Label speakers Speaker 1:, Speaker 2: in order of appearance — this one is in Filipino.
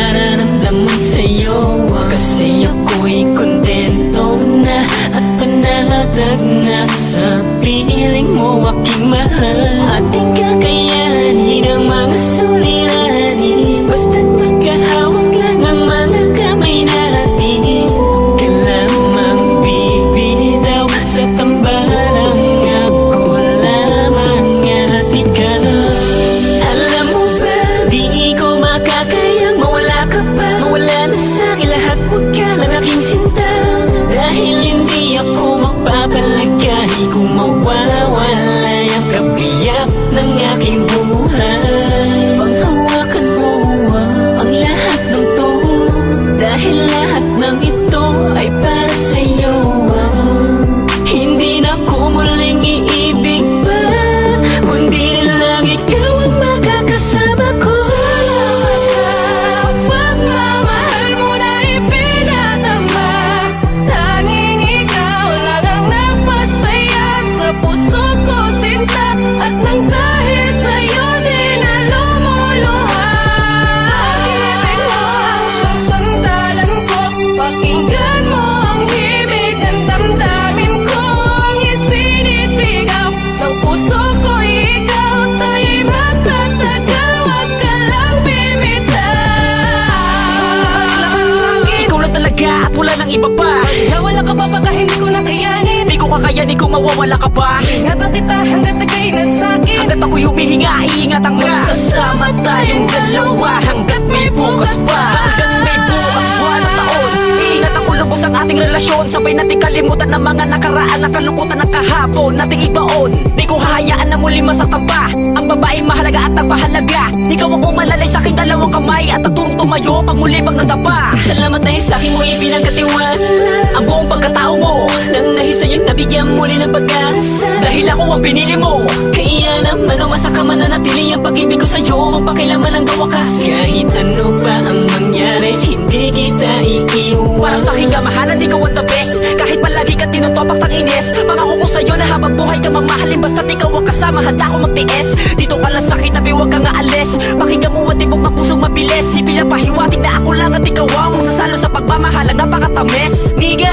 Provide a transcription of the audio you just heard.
Speaker 1: nararamdaman sa'yo. Kasi ako'y kontento na at panalatag na sa piling mo aking mahal. At di kakayanin ang mga suliranin, basta't magkahawak lang ang mga kamay natin. Kailamang bibitaw sa tambalang ako lamang at ikaw. Alam mo ba, di ko makakayang mawala ka pa. Mawala na sa'kin lahat, huwag ka lang aking sinta. Dahil hindi ako magpapalagay kung mawawala ang kabiyak ng aking buhay. Panghawakan mo ang lahat ng to, dahil lahat ng ito ay para sa'yo. Hindi na ko muling iibig pa, kundi rin lang ikaw ang makakasama ko.
Speaker 2: Pagmamahal mo na ipinatama, tanging ikaw lang ang nagpasaya sa puso ko, sinta. At nang dahil sa'yo di na lumuluha, pag-ibig mo ang siyang sandalan ko. Pakinggan mo ang himig ng damdamin ko, ang isinisigaw ng puso ko'y ikaw. Tayo'y magtatagal, wag ka lang bimitaw.
Speaker 1: Ikaw lang talaga at wala nang iba pa.
Speaker 2: Nawala ka pa baka hindi ko nakayanin.
Speaker 1: Di ko kakayanin kung mawawala ka pa.
Speaker 2: Ingatan kita hanggat ika'y nasakit.
Speaker 1: Hanggat ako'y humihinga, iingatan ka.
Speaker 2: Magsasama tayong dalawa hanggat may bukas pa.
Speaker 1: Hanggat may bukas buwan at taon, iingatan ko lubos ang ating relasyon. Sabay natin kalimutan ng mga nakaraan, na kalungkutan ng kahapon nating ibaon. Di ko hahayaan na muli masaktan pa ang babaeng mahalaga at nagpahalaga. Ikaw ang umalalay sa aking dalawang kamay at nagturong tumayo pag muli pag nadapa. Salamat dahil sa akin mo ipinagkatiwala ang buong pagkatao mo, nang dahil sa'yo'y nabigyan muli ng pag-asa. Dahil ako ang pinili mo, kaya naman umasaka man na natili ang pag-ibig ko sa'yo, magpakailaman ang gawakas. Kahit ano pa ang mangyari, hindi kita iiwan. Para sa'king kamahalan, ikaw ang the best. Kahit palagi ka tinutopak ng ines, pangako ko sa'yo na habang buhay ka mamahalin, basta't ikaw ang kasama, handa ko magtiis. Dito ka lang sa'kin, tabi huwag kang aalis. Pakinggan mo ang tibok ng pusong mabilis, ipinapahiwatig na ako lang at ikaw ang magsasalo sa pagmamahalang napakatamis. Niga,